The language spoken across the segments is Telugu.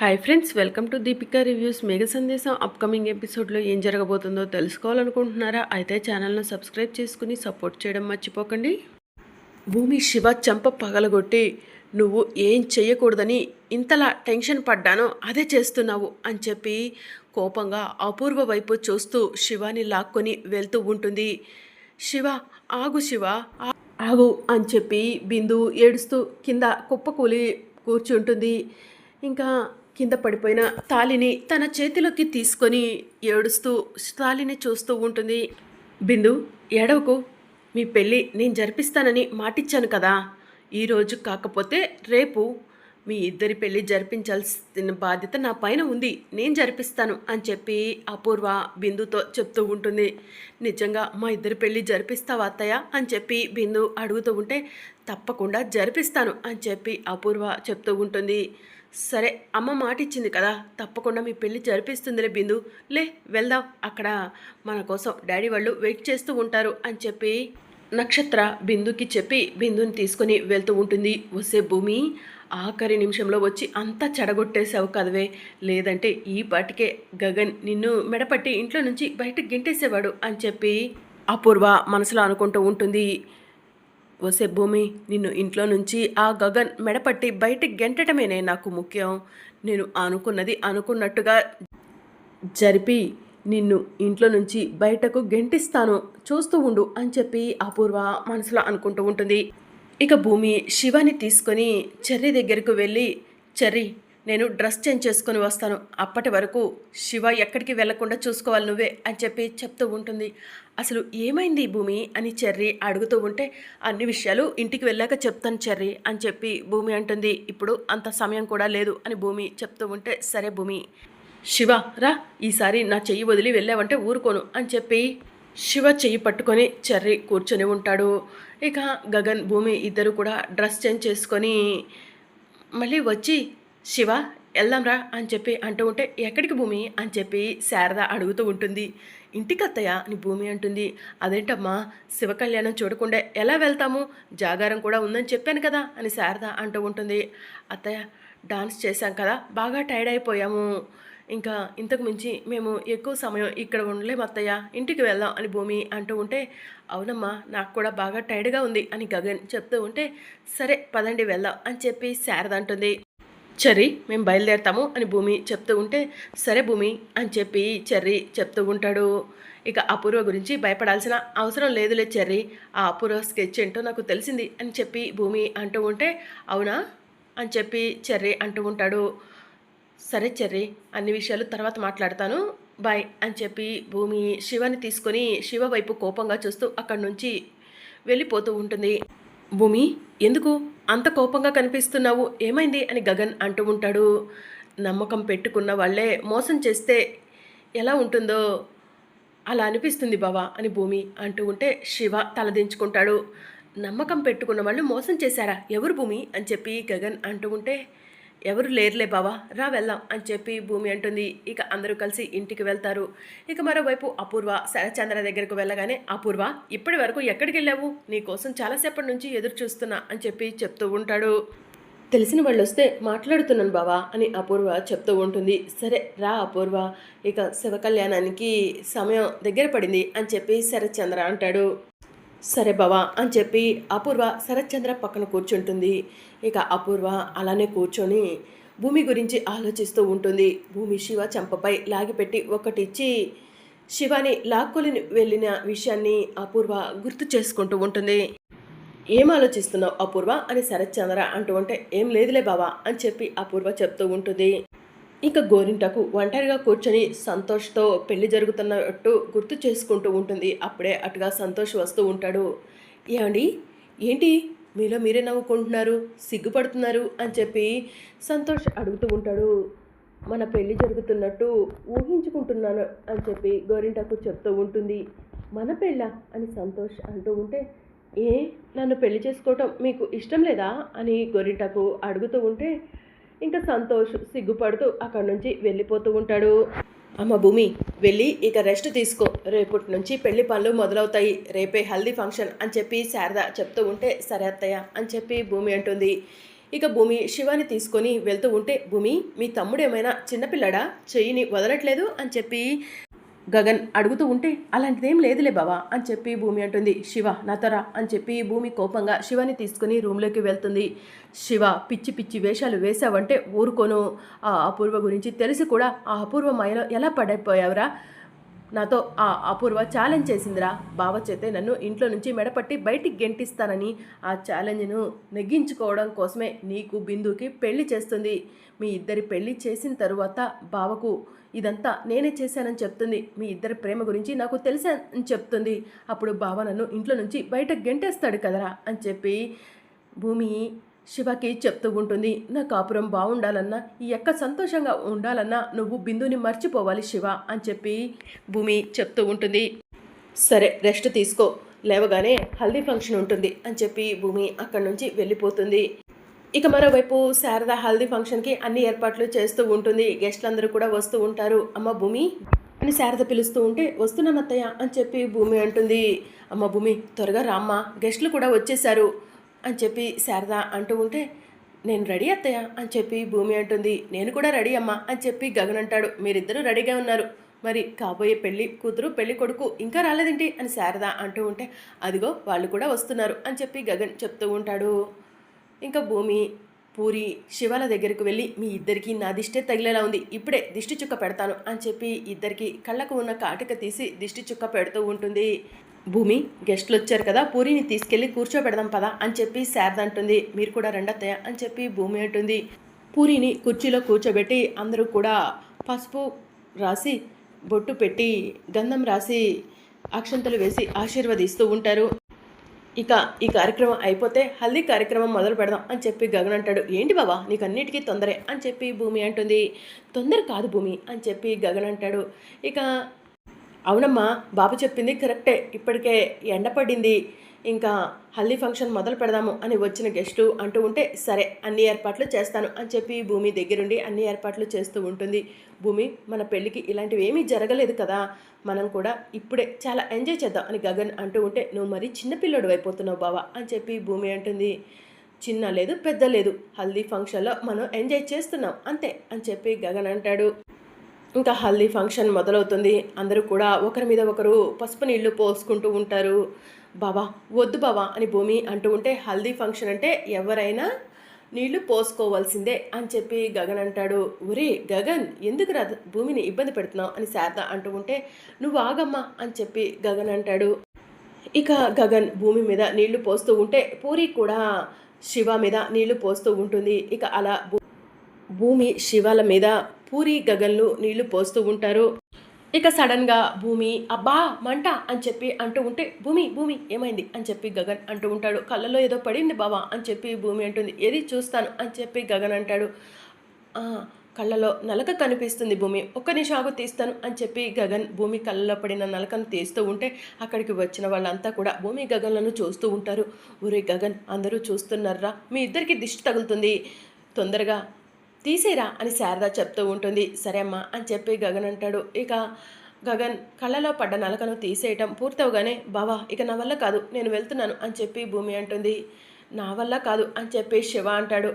Hi friends, welcome to Deepika reviews. మేఘ సందేశం అప్కమింగ్ ఎపిసోడ్లో ఏం జరగబోతుందో తెలుసుకోవాలనుకుంటున్నారా? అయితే ఛానల్ను సబ్స్క్రైబ్ చేసుకుని సపోర్ట్ చేయడం మర్చిపోకండి. భూమి శివ చెంప పగలగొట్టి, నువ్వు ఏం చెయ్యకూడదని ఇంతలా టెన్షన్ పడ్డానో అదే చేస్తున్నావు అని చెప్పి కోపంగా అపూర్వ వైపు చూస్తూ శివాని లాక్కొని వెళ్తూ ఉంటుంది. శివ, ఆగు శివ, ఆగు అని చెప్పి బిందు ఏడుస్తూ కింద కుప్పకూలి కూర్చుంటుంది. ఇంకా కింద పడిపోయిన తాలిని తన చేతిలోకి తీసుకొని ఏడుస్తూ తాలిని చూస్తూ ఉంటుంది. బిందు, ఏడవకు, మీ పెళ్ళి నేను జరిపిస్తానని మాటిచ్చాను కదా. ఈరోజు కాకపోతే రేపు మీ ఇద్దరి పెళ్ళి జరిపించాల్సిన బాధ్యత నా పైన ఉంది, నేను జరిపిస్తాను అని చెప్పి అపూర్వ బిందుతో చెప్తూ ఉంటుంది. నిజంగా మా ఇద్దరి పెళ్ళి జరిపిస్తావా అత్తయ్య అని చెప్పి బిందు అడుగుతూ ఉంటే, తప్పకుండా జరిపిస్తాను అని చెప్పి అపూర్వ చెప్తూ ఉంటుంది. సరే, అమ్మ మాట ఇచ్చింది కదా, తప్పకుండా మీ పెళ్ళి జరిపిస్తుందిలే బిందు, లే వెళ్దాం, అక్కడ మన కోసం డాడీ వాళ్ళు వెయిట్ చేస్తూ ఉంటారు అని చెప్పి నక్షత్ర బిందుకి చెప్పి బిందుని తీసుకొని వెళ్తూ ఉంటుంది. వసే భూమి, ఆఖరి నిమిషంలో వచ్చి అంతా చెడగొట్టేసావు కదవే, లేదంటే ఈ పాటికే గగన్ నిన్ను మెడపట్టి ఇంట్లో నుంచి బయటకు గెంటేసేవాడు అని చెప్పి అపూర్వ మనసులో అనుకుంటూ ఉంటుంది. వసే భూమి, నిన్ను ఇంట్లో నుంచి ఆ గగన్ మెడపట్టి బయటికి గెంటటమేనే నాకు ముఖ్యం. నేను అనుకున్నది అనుకున్నట్టుగా జరిపి నిన్ను ఇంట్లో నుంచి బయటకు గెంటిస్తాను, చూస్తూ ఉండు అని చెప్పి అపూర్వ మనసులో అనుకుంటూ ఉంటుంది. ఇక భూమి శివాని తీసుకొని చెర్రీ దగ్గరకు వెళ్ళి, చెర్రీ, నేను డ్రెస్ చేంజ్ చేసుకొని వస్తాను, అప్పటి వరకు శివ ఎక్కడికి వెళ్లకుండా చూసుకోవాలి నువ్వే అని చెప్పి చెప్తూ ఉంటుంది. అసలు ఏమైంది భూమి అని చెర్రీ అడుగుతూ ఉంటే, అన్ని విషయాలు ఇంటికి వెళ్ళాక చెప్తాను చెర్రీ అని చెప్పి భూమి అంటుంది. ఇప్పుడు అంత సమయం కూడా లేదు అని భూమి చెప్తూ ఉంటే, సరే భూమి, శివ రా, ఈసారి నా చెయ్యి వదిలి వెళ్ళావంటే ఊరుకోను అని చెప్పి శివ చెయ్యి పట్టుకొని చెర్రీ కూర్చొని ఉంటాడు. ఇక గగన్ భూమి ఇద్దరు కూడా డ్రెస్ చేంజ్ చేసుకొని మళ్ళీ వచ్చి, శివ వెళ్దాంరా అని చెప్పి అంటూ ఉంటే, ఎక్కడికి భూమి అని చెప్పి శారద అడుగుతూ ఉంటుంది. ఇంటికి అత్తయ్య అని భూమి అంటుంది. అదేంటమ్మా, శివ కళ్యాణం చూడకుండా ఎలా వెళ్తాము, జాగారం కూడా ఉందని చెప్పాను కదా అని శారద అంటూ ఉంటుంది. అత్తయ్య, డాన్స్ చేశాం కదా, బాగా టైర్డ్ అయిపోయాము, ఇంకా ఇంతకు మించి మేము ఎక్కువ సమయం ఇక్కడ ఉండలేము అత్తయ్య, ఇంటికి వెళ్దాం అని భూమి అంటూ ఉంటే, అవునమ్మా నాకు కూడా బాగా టైర్డ్గా ఉంది అని గగన్ చెప్తూ ఉంటే, సరే పదండి వెళ్దాం అని చెప్పి శారద అంటుంది. చెర్రీ, మేము బయలుదేరతాము అని భూమి చెప్తూ ఉంటే, సరే భూమి అని చెప్పి చెర్రీ చెప్తూ ఉంటాడు. ఇక అపూర్వ గురించి భయపడాల్సిన అవసరం లేదులే చెర్రీ, ఆ అపూర్వ స్కెచ్ ఏంటో నాకు తెలిసింది అని చెప్పి భూమి అంటూ ఉంటే, అవునా అని చెప్పి చెర్రీ అంటూ ఉంటాడు. సరే చెర్రీ, అన్ని విషయాలు తర్వాత మాట్లాడతాను, బాయ్ అని చెప్పి భూమి శివని తీసుకొని శివ వైపు కోపంగా చూస్తూ అక్కడి నుంచి వెళ్ళిపోతూ ఉంటుంది. భూమి, ఎందుకు అంత కోపంగా కనిపిస్తున్నావు, ఏమైంది అని గగన్ అంటూ ఉంటాడు. నమ్మకం పెట్టుకున్న వాళ్ళే మోసం చేస్తే ఎలా ఉంటుందో అలా అనిపిస్తుంది బావా అని భూమి అంటూ ఉంటే శివ తలదించుకుంటాడు. నమ్మకం పెట్టుకున్న వాళ్ళు మోసం చేశారా, ఎవరు భూమి అని చెప్పి గగన్ అంటూ ఉంటే, ఎవరు లేరులే బావా, రా వెళ్దాం అని చెప్పి భూమి అంటుంది. ఇక అందరూ కలిసి ఇంటికి వెళ్తారు. ఇక మరోవైపు అపూర్వ శరత్చంద్ర దగ్గరకు వెళ్ళగానే, అపూర్వ, ఇప్పటి వరకు ఎక్కడికి వెళ్ళావు, నీకోసం చాలాసేపటి నుంచి ఎదురు చూస్తున్నా అని చెప్పి చెప్తూ ఉంటాడు. తెలిసిన వాళ్ళు వస్తే మాట్లాడుతున్నాను బావా అని అపూర్వ చెప్తూ ఉంటుంది. సరే రా అపూర్వ, ఇక శివ కళ్యాణానికి సమయం దగ్గర పడింది అని చెప్పి శరత్చంద్ర అంటాడు. సరే బావా అని చెప్పి అపూర్వ శరత్చంద్ర పక్కన కూర్చుంటుంది. ఇక అపూర్వ అలానే కూర్చొని భూమి గురించి ఆలోచిస్తూ ఉంటుంది. భూమి శివ చెంపపై లాగిపెట్టి ఒకటిచ్చి శివాని లాక్కొని వెళ్ళిన విషయాన్ని అపూర్వ గుర్తు చేసుకుంటూ ఉంటుంది. ఏం ఆలోచిస్తున్నావు అపూర్వ అని శరత్చంద్ర అంటూ ఉంటే, ఏం లేదులే బావా అని చెప్పి అపూర్వ చెప్తూ ఉంటుంది. ఇంకా గోరింటకు ఒంటరిగా కూర్చొని సంతోష్తో పెళ్లి జరుగుతున్నట్టు గుర్తు చేసుకుంటూ ఉంటుంది. అప్పుడే అటుగా సంతోష్ వస్తూ ఉంటాడు. ఏమండి, ఏంటి మీలో మీరే నవ్వుకుంటున్నారు, సిగ్గుపడుతున్నారు అని చెప్పి సంతోష్ అడుగుతూ ఉంటాడు. మన పెళ్లి జరుగుతున్నట్టు ఊహించుకుంటున్నాను అని చెప్పి గోరింటకు చెప్తూ ఉంటుంది. మన పెళ్ళ అని సంతోష్ అంటూ ఉంటే, ఏ నన్ను పెళ్లి చేసుకోవటం మీకు ఇష్టం లేదా అని గోరింటకు అడుగుతూ ఉంటే, ఇంకా సంతోష్ సిగ్గుపడుతూ అక్కడి నుంచి వెళ్ళిపోతూ ఉంటాడు. అమ్మ భూమి, వెళ్ళి ఇక రెస్ట్ తీసుకో, రేపటి నుంచి పెళ్లి పనులు మొదలవుతాయి, రేపే హల్దీ ఫంక్షన్ అని చెప్పి శారద చెప్తూ ఉంటే, సరే అత్తయ్య అని చెప్పి భూమి అంటుంది. ఇక భూమి శివాని తీసుకొని వెళ్తూ ఉంటే, భూమి మీ తమ్ముడు ఏమైనా చిన్నపిల్లడా, చెయ్యిని వదలట్లేదు అని చెప్పి గగన్ అడుగుతూ ఉంటే, అలాంటిదేం లేదులే బావా అని చెప్పి భూమి అంటుంది. శివ నాతోరా అని చెప్పి భూమి కోపంగా శివాని తీసుకుని రూమ్లోకి వెళ్తుంది. శివ పిచ్చి పిచ్చి వేషాలు వేశావంటే ఊరుకోను. ఆ అపూర్వ గురించి తెలిసి కూడా ఆ అపూర్వ మాయలో ఎలా పడైపోయావురా? నాతో ఆ అపూర్వ ఛాలెంజ్ చేసిందిరా. బావ చేతే నన్ను ఇంట్లో నుంచి మెడపట్టి బయటికి గెంటిస్తానని. ఆ ఛాలెంజ్ను నెగ్గించుకోవడం కోసమే నీకు బిందుకి పెళ్లి చేస్తుంది. మీ ఇద్దరి పెళ్లి చేసిన తరువాత బావకు ఇదంతా నేనే చేశానని చెప్తుంది. మీ ఇద్దరి ప్రేమ గురించి నాకు తెలుసని చెప్తుంది. అప్పుడు బావ నన్ను ఇంట్లో నుంచి బయటకు గెంటేస్తాడు కదరా అని చెప్పి భూమి శివకి చెప్తూ ఉంటుంది. నా కాపురం బాగుండాలన్నా, ఈ అక్క సంతోషంగా ఉండాలన్నా నువ్వు బిందుని మర్చిపోవాలి శివ అని చెప్పి భూమి చెప్తూ ఉంటుంది. సరే రెస్ట్ తీసుకో, లేవగానే హల్దీ ఫంక్షన్ ఉంటుంది అని చెప్పి భూమి అక్కడి నుంచి వెళ్ళిపోతుంది. ఇక మరోవైపు శారద హల్దీ ఫంక్షన్కి అన్ని ఏర్పాట్లు చేస్తూ ఉంటుంది. గెస్టులందరూ కూడా వస్తూ ఉంటారు. అమ్మ భూమి అని శారద పిలుస్తూ ఉంటే, వస్తున్నాను అత్తయ్య అని చెప్పి భూమి అంటుంది. అమ్మ భూమి త్వరగా రామ్మ, గెస్టులు కూడా వచ్చేసారు అని చెప్పి శారద అంటూ ఉంటే, నేను రెడీ అత్తయ్య అని చెప్పి భూమి అంటుంది. నేను కూడా రెడీ అమ్మా అని చెప్పి గగన్ అంటాడు. మీరిద్దరూ రెడీగా ఉన్నారు, మరి కాబోయే పెళ్లి కూతురు పెళ్లి కొడుకు ఇంకా రాలేదేంటి అని శారద అంటూ ఉంటే, అదిగో వాళ్ళు కూడా వస్తున్నారు అని చెప్పి గగన్ చెప్తూ ఉంటాడు. ఇంకా భూమి పూరి శివాల దగ్గరికి వెళ్ళి, మీ ఇద్దరికి నా దిష్టే తగిలేలా ఉంది, ఇప్పుడే దిష్టి చుక్క పెడతాను అని చెప్పి ఇద్దరికి కళ్ళకు ఉన్న కాటిక తీసి దిష్టి చుక్క పెడుతూ ఉంటుంది. భూమి గెస్టులు వచ్చారు కదా, పూరిని తీసుకెళ్ళి కూర్చోబెడదాం పదా అని చెప్పి శారద అంటుంది. మీరు కూడా రెండత్తయ్య అని చెప్పి భూమి అంటుంది. పూరిని కుర్చీలో కూర్చోబెట్టి అందరూ కూడా పసుపు రాసి బొట్టు పెట్టి గంధం రాసి అక్షంతలు వేసి ఆశీర్వదిస్తూ ఉంటారు. ఇక ఈ కార్యక్రమం అయిపోతే హల్దీ కార్యక్రమం మొదలు పెడదాం అని చెప్పి గగన్ అంటాడు. ఏంటి బావా నీకు అన్నిటికీ తొందరే అని చెప్పి భూమి అంటుంది. తొందర కాదు భూమి అని చెప్పి గగన్ అంటాడు. ఇక అవునమ్మా బాబు చెప్పింది కరెక్టే, ఇప్పటికే ఎండ పడింది, ఇంకా హల్దీ ఫంక్షన్ మొదలు పెడదాము అని వచ్చిన గెస్టు అంటూ ఉంటే, సరే అన్ని ఏర్పాట్లు చేస్తాను అని చెప్పి భూమి దగ్గరుండి అన్ని ఏర్పాట్లు చేస్తూ ఉంటుంది. భూమి మన పెళ్ళికి ఇలాంటివి ఏమీ జరగలేదు కదా, మనం కూడా ఇప్పుడే చాలా ఎంజాయ్ చేద్దాం అని గగన్ అంటూ ఉంటే, నువ్వు మరీ చిన్నపిల్లడు అయిపోతున్నావు బావా అని చెప్పి భూమి అంటుంది. చిన్న లేదు పెద్ద లేదు, హల్దీ ఫంక్షన్లో మనం ఎంజాయ్ చేస్తున్నాం అంతే అని చెప్పి గగన్ అంటాడు. ఇంకా హల్దీ ఫంక్షన్ మొదలవుతుంది. అందరూ కూడా ఒకరి మీద ఒకరు పసుపు నీళ్లు పోసుకుంటూ ఉంటారు. బావా వద్దు బావా అని భూమి అంటూ ఉంటే, హల్దీ ఫంక్షన్ అంటే ఎవరైనా నీళ్లు పోసుకోవాల్సిందే అని చెప్పి గగన్ అంటాడు. ఒరే గగన్ ఎందుకు రా భూమిని ఇబ్బంది పెడుతున్నావు అని శారద అంటూ ఉంటే, నువ్వు ఆగమ్మా అని చెప్పి గగన్ అంటాడు. ఇక గగన్ భూమి మీద నీళ్లు పోస్తూ ఉంటే పూరి కూడా శివ మీద నీళ్లు పోస్తూ ఉంటుంది. ఇక అలా భూమి శివాల మీద పూరి గగన్లు నీళ్లు పోస్తూ ఉంటారు. ఇక సడన్గా భూమి అబ్బా మంట అని చెప్పి అంటూ ఉంటే, భూమి భూమి ఏమైంది అని చెప్పి గగన్ అంటూ ఉంటాడు. కళ్ళలో ఏదో పడింది బావా అని చెప్పి భూమి అంటుంది. ఏది చూస్తాను అని చెప్పి గగన్ అంటాడు. కళ్ళలో నలక కనిపిస్తుంది భూమి, ఒక్క నిమిషం తీస్తాను అని చెప్పి గగన్ భూమి కళ్ళలో పడిన నలకను తీస్తూ ఉంటే, అక్కడికి వచ్చిన వాళ్ళంతా కూడా భూమి గగన్లను చూస్తూ ఉంటారు. ఊరే గగన్ అందరూ చూస్తున్నారా, మీ ఇద్దరికి దిష్టి తగులుతుంది, తొందరగా తీసేరా అని శారద చెప్తూ ఉంటుంది. సరే అమ్మా అని చెప్పి గగన్ అంటాడు. ఇక గగన్ కళ్ళలో పడ్డ నలకను తీసేయటం పూర్తవగానే, బావా ఇక నా వల్ల కాదు నేను వెళ్తున్నాను అని చెప్పి భూమి అంటుంది. నా వల్ల కాదు అని చెప్పి శివ అంటాడు.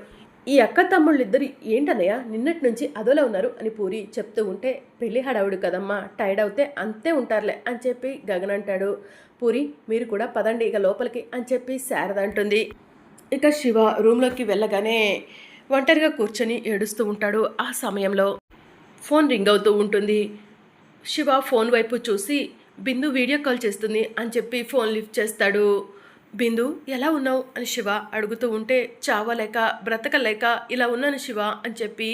ఈ అక్క తమ్ముళ్ళిద్దరు ఏంటన్నయ్య నిన్నటి నుంచి అదోలా ఉన్నారు అని పూరి చెప్తూ ఉంటే, పెళ్లి హడావుడు కదమ్మా, టైర్డ్ అవుతే అంతే ఉంటారులే అని చెప్పి గగన్ అంటాడు. పూరి మీరు కూడా పదండి ఇక లోపలికి అని చెప్పి శారద అంటుంది. ఇక శివ రూమ్లోకి వెళ్ళగానే ఒంటరిగా కూర్చొని ఏడుస్తూ ఉంటాడు. ఆ సమయంలో ఫోన్ రింగ్ అవుతూ ఉంటుంది. శివ ఫోన్ వైపు చూసి బిందు వీడియో కాల్ చేస్తుంది అని చెప్పి ఫోన్ లిఫ్ట్ చేస్తాడు. బిందు ఎలా ఉన్నావు అని శివ అడుగుతూ ఉంటే, చావలేక బ్రతకలేక ఇలా ఉన్నాను శివ అని చెప్పి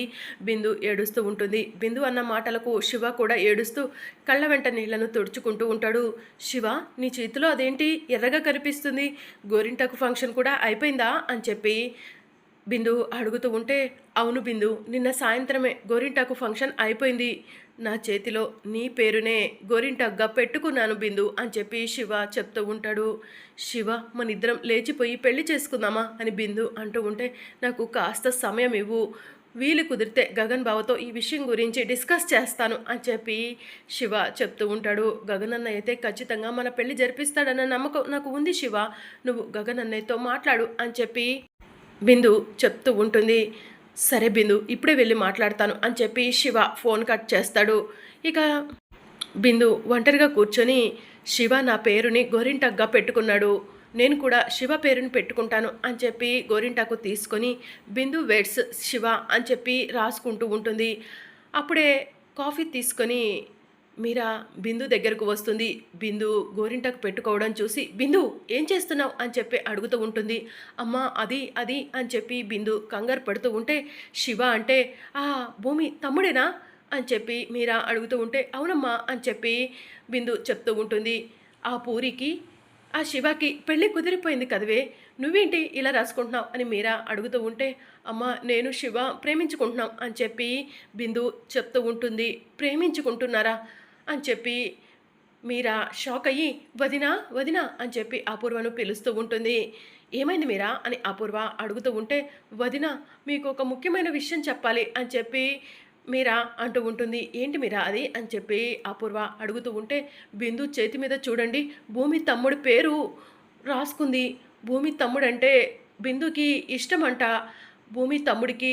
బిందు ఏడుస్తూ ఉంటుంది. బిందు అన్న మాటలకు శివ కూడా ఏడుస్తూ కళ్ళ వెంట నీళ్లను తుడుచుకుంటూ ఉంటాడు. శివ నీ చేతిలో అదేంటి ఎర్రగా కనిపిస్తుంది, గోరింటాకు ఫంక్షన్ కూడా అయిపోయిందా అని చెప్పి బిందు అడుగుతూ ఉంటే, అవును బిందు నిన్న సాయంత్రమే గోరింటాకు ఫంక్షన్ అయిపోయింది, నా చేతిలో నీ పేరునే గోరింటాకుగా పెట్టుకున్నాను బిందు అని చెప్పి శివ చెప్తూ ఉంటాడు. శివ మనిద్దరం లేచిపోయి పెళ్లి చేసుకుందామా అని బిందు అంటూ ఉంటే, నాకు కాస్త సమయం ఇవ్వు, వీలు కుదిరితే గగన్ బావతో ఈ విషయం గురించి డిస్కస్ చేస్తాను అని చెప్పి శివ చెప్తూ ఉంటాడు. గగన్ అన్నయ్య అయితే ఖచ్చితంగా మన పెళ్లి జరిపిస్తాడన్న నమ్మకం నాకు ఉంది శివ, నువ్వు గగన్ అన్నయ్యతో మాట్లాడు అని చెప్పి బిందు చెప్తూ ఉంటుంది. సరే బిందు, ఇప్పుడే వెళ్ళి మాట్లాడతాను అని చెప్పి శివ ఫోన్ కట్ చేస్తాడు. ఇక బిందు ఒంటరిగా కూర్చొని శివ నా పేరుని గోరింటగ్గా పెట్టుకున్నాడు, నేను కూడా శివ పేరుని పెట్టుకుంటాను అని చెప్పి గోరింటాకు తీసుకొని బిందు వెడ్స్ శివ అని చెప్పి రాసుకుంటూ ఉంటుంది. అప్పుడే కాఫీ తీసుకొని మీరా బిందు దగ్గరకు వస్తుంది. బిందు గోరింటకు పెట్టుకోవడం చూసి బిందు ఏం చేస్తున్నావు అని చెప్పి అడుగుతూ ఉంటుంది. అమ్మా అది అది అని చెప్పి బిందు కంగారు పడుతూ ఉంటే శివ అంటే ఆ భూమి తమ్ముడేనా అని చెప్పి మీరా అడుగుతూ ఉంటే అవునమ్మా అని చెప్పి బిందు చెప్తూ ఉంటుంది. ఆ పూరికి ఆ శివకి పెళ్ళి కుదిరిపోయింది కదవే, నువ్వేంటి ఇలా రాసుకుంటున్నావు అని మీరా అడుగుతూ ఉంటే అమ్మ నేను శివ ప్రేమించుకుంటున్నాం అని చెప్పి బిందు చెప్తూ ఉంటుంది. ప్రేమించుకుంటున్నారా అని చెప్పి మీరా షాక్ అయ్యి వదినా వదినా అని చెప్పి అపూర్వను పిలుస్తూ ఉంటుంది. ఏమైంది మీరా అని అపూర్వ అడుగుతూ ఉంటే వదిన మీకు ఒక ముఖ్యమైన విషయం చెప్పాలి అని చెప్పి మీరా అంటూ ఉంటుంది. ఏంటి మీరా అది అని చెప్పి అపూర్వ అడుగుతూ ఉంటే బిందు చేతి మీద చూడండి భూమి తమ్ముడి పేరు రాసుకుంది. భూమి తమ్ముడంటే బిందుకి ఇష్టమంట. భూమి తమ్ముడికి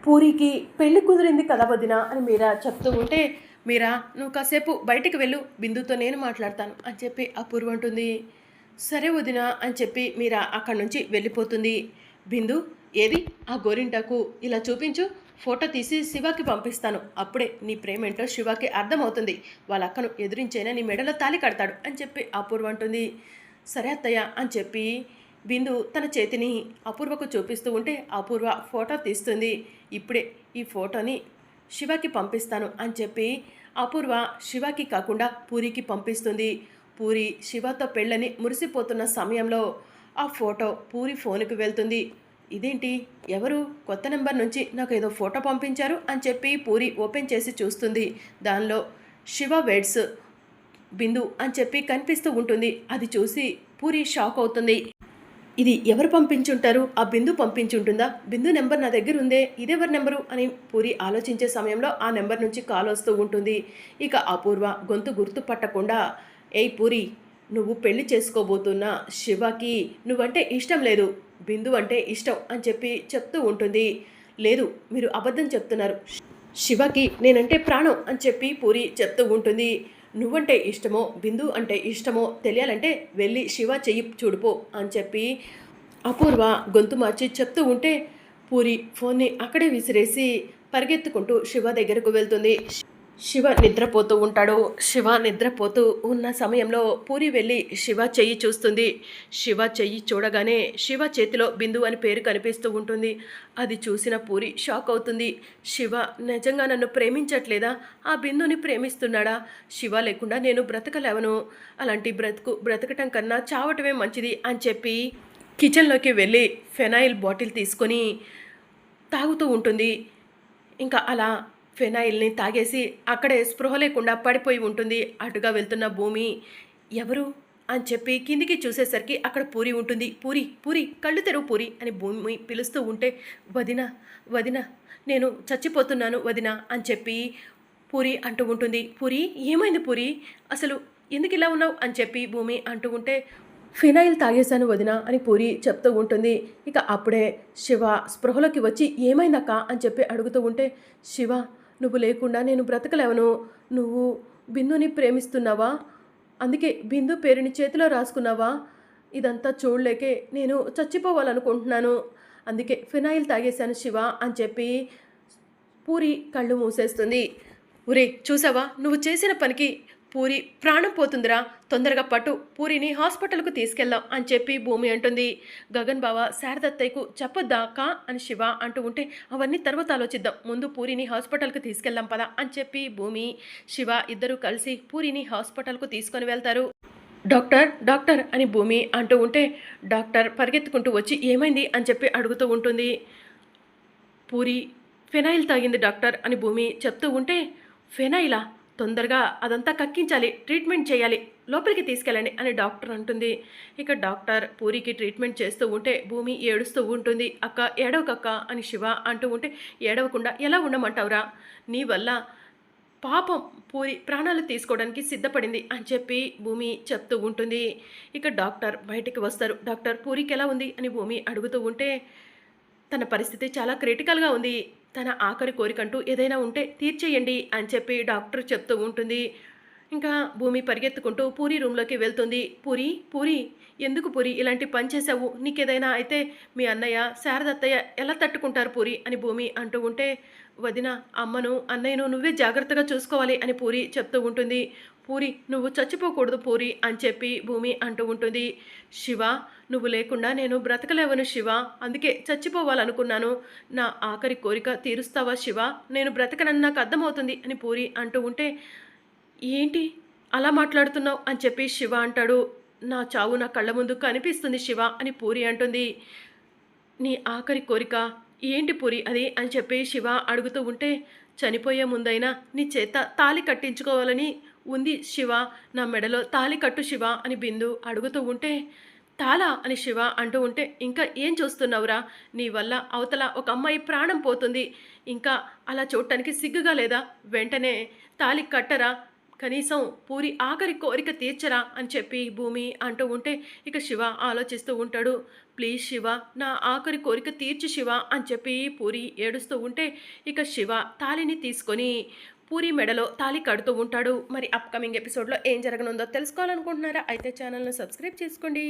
పూరికి పెళ్లి కుదిరింది కదా వదిన అని మీరా చెప్తూ ఉంటే మీరా నువ్వు కాసేపు బయటికి వెళ్ళు, బిందుతో నేను మాట్లాడతాను అని చెప్పి అపూర్వ అంటుంది. సరే వదిన అని చెప్పి మీరా అక్కడి నుంచి వెళ్ళిపోతుంది. బిందు ఏది ఆ గోరింటాకు ఇలా చూపించు, ఫోటో తీసి శివకి పంపిస్తాను, అప్పుడే నీ ప్రేమేంటో శివకి అర్థమవుతుంది, వాళ్ళ అక్కను ఎదురించైనా నీ మెడలో తాళి కడతాడు అని చెప్పి అపూర్వ అంటుంది. సరే అత్తయ్య అని చెప్పి బిందు తన చేతిని అపూర్వకు చూపిస్తూ ఉంటే అపూర్వ ఫోటో తీస్తుంది. ఇప్పుడే ఈ ఫోటోని శివకి పంపిస్తాను అని చెప్పి అపూర్వ శివకి కాకుండా పూరికి పంపిస్తుంది. పూరి శివతో పెళ్ళని మురిసిపోతున్న సమయంలో ఆ ఫోటో పూరి ఫోన్కి వెళ్తుంది. ఇదేంటి ఎవరు కొత్త నెంబర్ నుంచి నాకు ఏదో ఫోటో పంపించారు అని చెప్పి పూరి ఓపెన్ చేసి చూస్తుంది. దానిలో శివ వెడ్స్ బిందు అని చెప్పి కనిపిస్తూ ఉంటుంది. అది చూసి పూరి షాక్ అవుతుంది. ఇది ఎవరు పంపించుంటారు, ఆ బిందు పంపించుంటుందా, బిందు నెంబర్ నా దగ్గర ఉందే, ఇదెవరి నెంబరు అని పూరి ఆలోచించే సమయంలో ఆ నెంబర్ నుంచి కాల్ వస్తూ ఉంటుంది. ఇక అపూర్వ గొంతు గుర్తుపట్టకుండా ఏయ్ పూరి, నువ్వు పెళ్లి చేసుకోబోతున్న శివకి నువ్వంటే ఇష్టం లేదు, బిందు అంటే ఇష్టం అని చెప్పి చెప్తూ ఉంటుంది. లేదు మీరు అబద్ధం చెప్తున్నారు, శివకి నేనంటే ప్రాణం అని చెప్పి పూరి చెప్తూ ఉంటుంది. నువ్వంటే ఇష్టమో బిందు అంటే ఇష్టమో తెలియాలంటే వెళ్ళి శివ చెయ్యి చూడుపో అని చెప్పి అపూర్వ గొంతు మార్చి చెప్తూ ఉంటే పూరి ఫోన్ని అక్కడే విసిరేసి పరిగెత్తుకుంటూ శివ దగ్గరకు వెళ్తుంది. శివ నిద్రపోతూ ఉంటాడు. శివ నిద్రపోతూ ఉన్న సమయంలో పూరి వెళ్ళి శివ చెయ్యి చూస్తుంది. శివ చెయ్యి చూడగానే శివ చేతిలో బిందు అని పేరు కనిపిస్తూ ఉంటుంది. అది చూసిన పూరి షాక్ అవుతుంది. శివ నిజంగా నన్ను ప్రేమించట్లేదా, ఆ బిందుని ప్రేమిస్తున్నాడా, శివ లేకుండా నేను బ్రతకలేవను, అలాంటి బ్రతకటం కన్నా చావటమే మంచిది అని చెప్పి కిచెన్లోకి వెళ్ళి ఫెనాయిల్ బాటిల్ తీసుకొని తాగుతూ ఉంటుంది. ఇంకా అలా ఫెనాయిల్ని తాగేసి అక్కడే స్పృహ లేకుండా పడిపోయి ఉంటుంది. అటుగా వెళ్తున్న భూమి ఎవరు అని చెప్పి కిందికి చూసేసరికి అక్కడ పూరి ఉంటుంది. పూరి పూరి కళ్ళు తెరువు పూరి అని భూమి పిలుస్తూ ఉంటే వదిన వదిన నేను చచ్చిపోతున్నాను వదిన అని చెప్పి పూరి అంటూ ఉంటుంది. పూరి ఏమైంది పూరి, అసలు ఎందుకు ఇలా ఉన్నావు అని చెప్పి భూమి అంటూ ఉంటే ఫినాయిల్ తాగేశాను వదిన అని పూరి చెప్తూ ఉంటుంది. ఇక అప్పుడే శివ స్పృహలోకి వచ్చి ఏమైందక్క అని చెప్పి అడుగుతూ ఉంటే శివ నువ్వు లేకుండా నేను బ్రతకలేవను, నువ్వు బిందుని ప్రేమిస్తున్నావా, అందుకే బిందు పేరుని చేతిలో రాసుకున్నావా, ఇదంతా చూడలేకే నేను చచ్చిపోవాలనుకుంటున్నాను, అందుకే ఫినాయిల్ తాగేశాను శివ అని చెప్పి పూరి కళ్ళు మూసేస్తుంది. ఒరే చూసావా నువ్వు చేసిన పనికి పూరి ప్రాణం పోతుందిరా, తొందరగా పట్టు, పూరిని హాస్పిటల్కు తీసుకెళ్దాం అని చెప్పి భూమి అంటుంది. గగన్ బావ శారదత్తయ్యకు చెప్పొద్దా కా అని శివ అంటూ ఉంటే అవన్నీ తర్వాత ఆలోచిద్దాం, ముందు పూరిని హాస్పిటల్కు తీసుకెళ్దాం పదా అని చెప్పి భూమి శివ ఇద్దరు కలిసి పూరిని హాస్పిటల్కు తీసుకొని వెళ్తారు. డాక్టర్ డాక్టర్ అని భూమి అంటూ ఉంటే డాక్టర్ పరిగెత్తుకుంటూ వచ్చి ఏమైంది అని చెప్పి అడుగుతూ ఉంటుంది. పూరి ఫెనాయిల్ తాగింది డాక్టర్ అని భూమి చెప్తూ ఉంటే ఫెనాయిలా, తొందరగా అదంతా కక్కించాలి, ట్రీట్మెంట్ చేయాలి, లోపలికి తీసుకెళ్ళండి అని డాక్టర్ అంటుంది. ఇక డాక్టర్ పూరికి ట్రీట్మెంట్ చేస్తూ ఉంటే భూమి ఏడుస్తూ ఉంటుంది. అక్క ఏడవకక్క అని శివ అంటూ ఉంటే ఏడవకుండా ఎలా ఉండమంటావురా, నీ వల్ల పాపం పూరి ప్రాణాలు తీసుకోవడానికి సిద్ధపడింది అని చెప్పి భూమి చెప్తూ ఉంటుంది. ఇక డాక్టర్ బయటికి వస్తారు. డాక్టర్ పూరికి ఎలా ఉంది అని భూమి అడుగుతూ ఉంటే తన పరిస్థితి చాలా క్రిటికల్గా ఉంది. తన ఆఖరి కోరికంటూ ఏదైనా ఉంటే తీర్చేయండి అని చెప్పి డాక్టర్ చెప్తూ ఉంటుంది. ఇంకా భూమి పరిగెత్తుకుంటూ పూరి రూమ్లోకి వెళ్తుంది. పూరి పూరి ఎందుకు పూరి ఇలాంటి పని చేసావు? నీకేదైనా అయితే మీ అన్నయ్య శారదత్తయ్య ఎలా తట్టుకుంటారు పూరి అని భూమి అంటూ ఉంటే, వదిన అమ్మను అన్నయ్యను నువ్వే జాగ్రత్తగా చూసుకోవాలి అని పూరి చెప్తూ ఉంటుంది. పూరి నువ్వు చచ్చిపోకూడదు పూరి అని చెప్పి భూమి అంటూ ఉంటుంది. శివ నువ్వు లేకుండా నేను బ్రతకలేవను శివ, అందుకే చచ్చిపోవాలనుకున్నాను. నా ఆఖరి కోరిక తీరుస్తావా శివ? నేను బ్రతకనని నాకు అర్థమవుతుంది అని పూరి అంటూ ఉంటే, ఏంటి అలా మాట్లాడుతున్నావు అని చెప్పి శివ అంటాడు. నా చావు నా కళ్ళ ముందు కనిపిస్తుంది శివ అని పూరి అంటుంది. నీ ఆఖరి కోరిక ఏంటి పూరి అది అని చెప్పి శివ అడుగుతూ ఉంటే, చనిపోయే ముందైనా నీ చేత తాళి కట్టించుకోవాలని ఉంది శివ, నా మెడలో తాళి కట్టు శివ అని బిందు అడుగుతూ ఉంటే, తాళా అని శివ అంటూ ఉంటే, ఇంకా ఏం చూస్తున్నావురా? నీ వల్ల అవతల ఒక అమ్మాయి ప్రాణం పోతుంది, ఇంకా అలా చూడటానికి సిగ్గుగా లేదా? వెంటనే తాళి కట్టరా, కనీసం పూరి ఆఖరి కోరిక తీర్చరా అని చెప్పి భూమి అంటూ ఉంటే, ఇక శివ ఆలోచిస్తూ ఉంటాడు. ప్లీజ్ శివ నా ఆఖరి కోరిక తీర్చు శివ అని చెప్పి పూరి ఏడుస్తూ ఉంటే, ఇక శివ తాళిని తీసుకొని పూరి మెడలో తాళి కడుతూ ఉంటాడు. మరి అప్కమింగ్ ఎపిసోడ్లో ఏం జరగనుందో తెలుసుకోవాలనుకుంటున్నారా? అయితే ఛానల్ను సబ్స్క్రైబ్ చేసుకోండి.